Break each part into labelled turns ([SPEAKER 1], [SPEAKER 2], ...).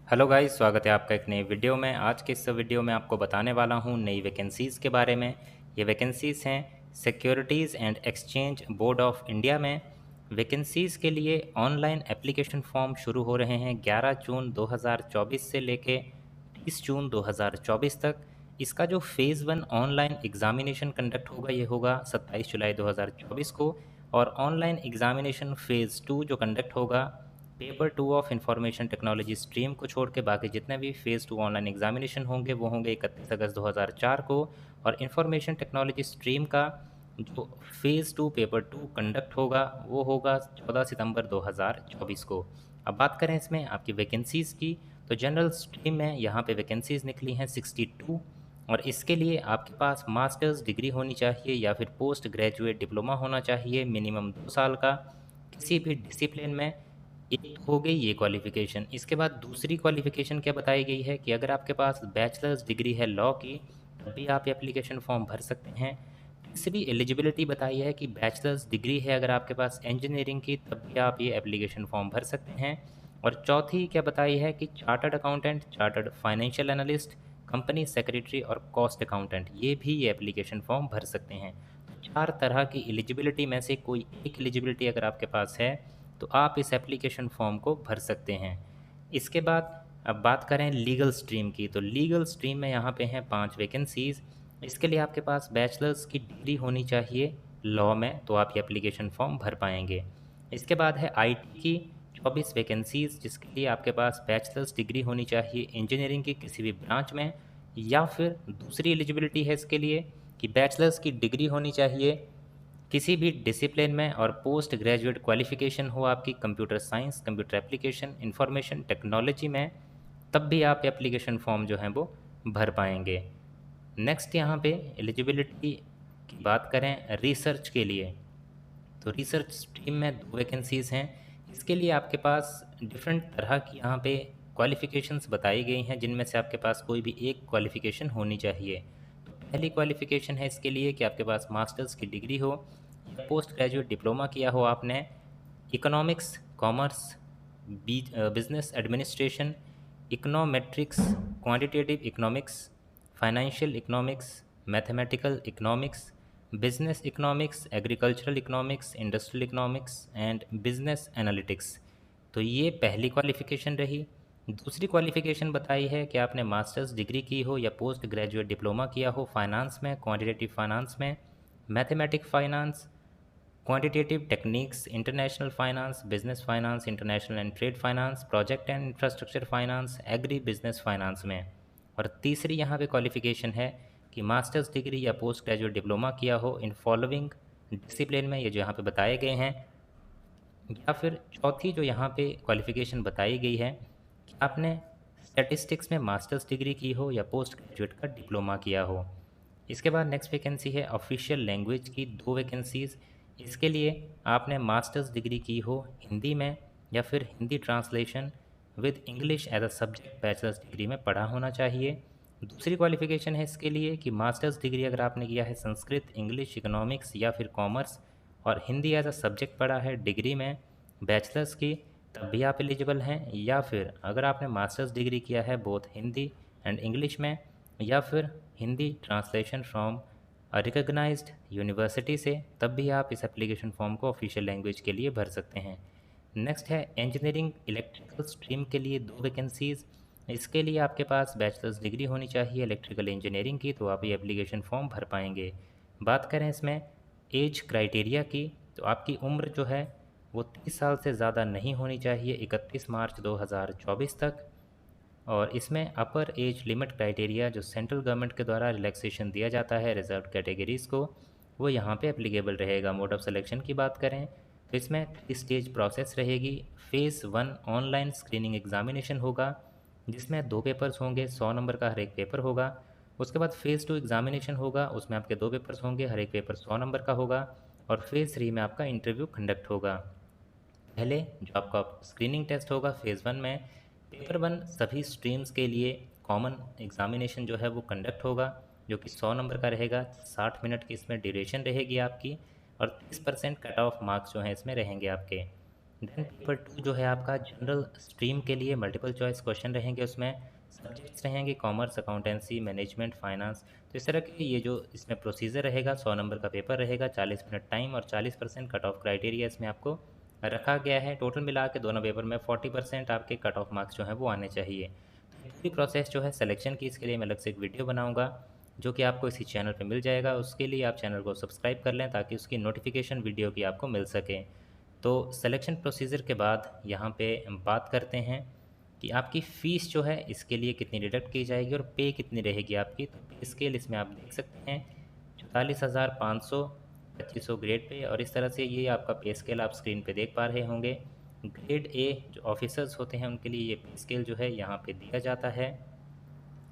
[SPEAKER 1] Hello guys, स्वागत है आपका एक नई वीडियो में। आज के इस वीडियो में आपको बताने वाला हूं नई वैकेंसीज़ के बारे में। ये वैकेंसीज़ हैं securities and exchange board of India में। वैकेंसीज़ के लिए ऑनलाइन एप्लीकेशन फॉर्म शुरू हो रहे हैं 11 जून 2024 से लेके 30 जून 2024 तक। इसका जो फ़ेज़ 1 ऑनलाइन एग्ज़ामिनेशन कंडक्ट होगा ये होगा 27 जुलाई 2024 को। और ऑनलाइन एग्ज़ामिनेशन फ़ेज़ 2 जो कंडक्ट होगा paper 2 of information technology stream को छोड़ के बाकी जितने भी फ़ेज़ 2 ऑनलाइन एग्जामिनेशन होंगे वो होंगे 31 अगस्त 2004 को। और इंफॉर्मेशन टेक्नोलॉजी स्ट्रीम का जो फ़ेज़ 2 पेपर 2 कंडक्ट होगा वो होगा 14 सितंबर 2024 को। अब बात करें इसमें आपकी वैकेंसीज़ की, तो जनरल स्ट्रीम में यहाँ पे वैकेंसीज़ निकली हैं 62। और इसके लिए आपके पास मास्टर्स डिग्री होनी चाहिए या फिर पोस्ट ग्रेजुएट डिप्लोमा होना चाहिए मिनिमम 2 साल का किसी भी डिसिप्लिन में। एक तो हो गई ये क्वालिफ़िकेशन। इसके बाद दूसरी क्वालिफ़िकेशन क्या बताई गई है कि अगर आपके पास बैचलर्स डिग्री है लॉ की तब भी आप एप्लीकेशन फॉर्म भर सकते हैं। तीसरी एलिजिबिलिटी बताई है कि बैचलर्स डिग्री है अगर आपके पास इंजीनियरिंग की तब भी आप ये एप्लीकेशन फॉर्म भर सकते हैं। और चौथी क्या बताई है कि chartered accountant, chartered financial analyst, company secretary और कॉस्ट अकाउंटेंट ये भी ये एप्लीकेशन फॉर्म भर सकते हैं। तो 4 तरह की एलिजिबिलिटी में से कोई एक एलिजिबिलिटी अगर आपके पास है तो आप इस एप्लीकेशन फॉर्म को भर सकते हैं। इसके बाद अब बात करें लीगल स्ट्रीम की, तो लीगल स्ट्रीम में यहाँ पे हैं 5 वैकेंसीज़। इसके लिए आपके पास बैचलर्स की डिग्री होनी चाहिए लॉ में तो आप ये एप्लीकेशन फॉर्म भर पाएंगे। इसके बाद है आईटी की 24 वैकेंसीज़ जिसके लिए आपके पास बैचलर्स डिग्री होनी चाहिए इंजीनियरिंग की किसी भी ब्रांच में, या फिर दूसरी एलिजिबिलिटी है इसके लिए कि बैचलर्स की डिग्री होनी चाहिए किसी भी डिसिप्लिन में और पोस्ट ग्रेजुएट क्वालिफिकेशन हो आपकी computer science, computer application, information technology में, तब भी आप एप्लीकेशन फॉर्म जो हैं वो भर पाएंगे। नेक्स्ट यहाँ पे एलिजिबिलिटी की बात करें रिसर्च के लिए, तो रिसर्च स्ट्रीम में 2 वैकेंसीज़ हैं। इसके लिए आपके पास डिफरेंट तरह की यहाँ पे क्वालिफ़िकेशंस बताई गई हैं जिनमें से आपके पास कोई भी एक क्वालिफ़िकेशन होनी चाहिए। तो पहली क्वालिफ़िकेशन है इसके लिए कि आपके पास मास्टर्स की डिग्री हो या पोस्ट ग्रेजुएट डिप्लोमा किया हो आपने economics, commerce, business administration, econometrics, quantitative economics, financial economics, mathematical economics, business economics, agricultural economics, industrial economics and business analytics. तो ये पहली क्वालिफ़िकेशन रही। दूसरी क्वालिफ़िकेशन बताई है कि आपने मास्टर्स डिग्री की हो या पोस्ट ग्रेजुएट डिप्लोमा किया हो फाइनेंस में, क्वांटिटेटिव फाइनेंस में, mathematic finance, quantitative techniques, international finance, business finance, international and trade finance, project and infrastructure finance, agri business finance में। और तीसरी यहाँ पे क्वालिफ़िकेशन है कि मास्टर्स डिग्री या पोस्ट ग्रेजुएट डिप्लोमा किया हो इन फॉलोइंग डिसिप्लिन में, ये जो यहाँ पे बताए गए हैं। या फिर चौथी जो यहाँ पे क्वालिफ़िकेशन बताई गई है कि आपने स्टैटिस्टिक्स में मास्टर्स डिग्री की हो या पोस्ट ग्रेजुएट का डिप्लोमा किया हो। इसके बाद नेक्स्ट वैकेंसी है ऑफिशियल लैंग्वेज की 2 वैकेंसीज़। इसके लिए आपने मास्टर्स डिग्री की हो हिंदी में या फिर Hindi translation with English as a subject bachelor's degree में पढ़ा होना चाहिए। दूसरी क्वालिफ़िकेशन है इसके लिए कि मास्टर्स डिग्री अगर आपने किया है संस्कृत, इंग्लिश, इकोनॉमिक्स या फिर कॉमर्स और हिंदी एज अ सब्जेक्ट पढ़ा है डिग्री में बैचलर्स की, तब भी आप एलिजिबल हैं। या फिर अगर आपने मास्टर्स डिग्री किया है बोथ हिंदी एंड इंग्लिश में या फिर Hindi translation from a recognised university से, तब भी आप इस एप्लीकेशन फॉर्म को ऑफिशियल लैंग्वेज के लिए भर सकते हैं। नेक्स्ट है इंजीनियरिंग इलेक्ट्रिकल स्ट्रीम के लिए 2 वैकेंसीज़। इसके लिए आपके पास बैचलर्स डिग्री होनी चाहिए इलेक्ट्रिकल इंजीनियरिंग की तो आप ये एप्लीकेशन फॉर्म भर पाएंगे। बात करें इसमें एज क्राइटेरिया की, तो आपकी उम्र जो है वो 30 साल से ज़्यादा नहीं होनी चाहिए 31 मार्च 2024 तक। और इसमें अपर एज लिमिट क्राइटेरिया जो सेंट्रल गवर्नमेंट के द्वारा रिलैक्सेशन दिया जाता है रिजर्व कैटेगरीज़ को, वो यहाँ पे एप्लीकेबल रहेगा। मोड ऑफ सिलेक्शन की बात करें तो इसमें 3 स्टेज प्रोसेस रहेगी। फ़ेज़ 1 ऑनलाइन स्क्रीनिंग एग्जामिनेशन होगा जिसमें 2 पेपर्स होंगे, 100 नंबर का हर एक पेपर होगा। उसके बाद फ़ेज़ 2 एग्जामिनेशन होगा, उसमें आपके 2 पेपर्स होंगे, हर एक पेपर 100 नंबर का होगा। और फ़ेज़ 3 में आपका इंटरव्यू कंडक्ट होगा। पहले जो आपका स्क्रीनिंग टेस्ट होगा फ़ेज़ 1 में, पेपर 1 सभी स्ट्रीम्स के लिए कॉमन एग्जामिनेशन जो है वो कंडक्ट होगा जो कि 100 नंबर का रहेगा। 60 मिनट की इसमें ड्यूरेशन रहेगी आपकी और 30% कट ऑफ मार्क्स जो हैं इसमें रहेंगे आपके। देन पेपर 2 जो है आपका जनरल स्ट्रीम के लिए मल्टीपल चॉइस क्वेश्चन रहेंगे, उसमें सब्जेक्ट्स रहेंगे कॉमर्स, अकाउंटेंसी, मैनेजमेंट, फाइनेंस। तो इस तरह के ये जो इसमें प्रोसीजर रहेगा, 100 नंबर का पेपर रहेगा, 40 मिनट टाइम और 40% कट ऑफ क्राइटेरिया इसमें आपको रखा गया है। टोटल मिला के दोनों पेपर में 40% आपके कट ऑफ मार्क्स जो हैं वो आने चाहिए। तो ये पूरी प्रोसेस जो है सिलेक्शन की, इसके लिए मैं अलग से एक वीडियो बनाऊँगा जो कि आपको इसी चैनल पे मिल जाएगा। उसके लिए आप चैनल को सब्सक्राइब कर लें ताकि उसकी नोटिफिकेशन वीडियो की आपको मिल सके। तो सिलेक्शन प्रोसीजर के बाद यहाँ पे बात करते हैं कि आपकी फ़ीस जो है इसके लिए कितनी डिडक्ट की जाएगी और पे कितनी रहेगी आपकी। तो पे स्केल इसमें आप देख सकते हैं 44,500, 2500 ग्रेड पे, और इस तरह से ये आपका पे स्केल आप स्क्रीन पे देख पा रहे होंगे। ग्रेड ए जो ऑफिसर्स होते हैं उनके लिए ये पे स्केल जो है यहाँ पे दिया जाता है।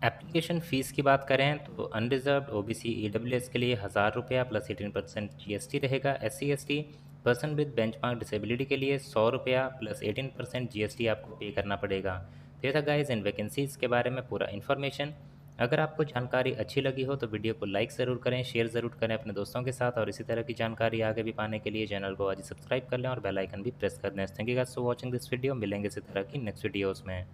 [SPEAKER 1] एप्लीकेशन फ़ीस की बात करें तो अनरिजर्व्ड ओबीसी ईडब्ल्यूएस के लिए 1,000 रुपया प्लस 18% जीएसटी रहेगा। SC ST person with benchmark disability के लिए 100 रुपया प्लस 18% जीएसटी आपको पे करना पड़ेगा। तो ये था गाइस इन वैकेंसीज़ के बारे में पूरा इन्फॉर्मेशन। अगर आपको जानकारी अच्छी लगी हो तो वीडियो को लाइक ज़रूर करें, शेयर ज़रूर करें अपने दोस्तों के साथ, और इसी तरह की जानकारी आगे भी पाने के लिए चैनल को आज ही सब्सक्राइब कर लें और बेल आइकन भी प्रेस कर दें। Thank you guys for watching this video. मिलेंगे इसी तरह की नेक्स्ट वीडियोज़ में।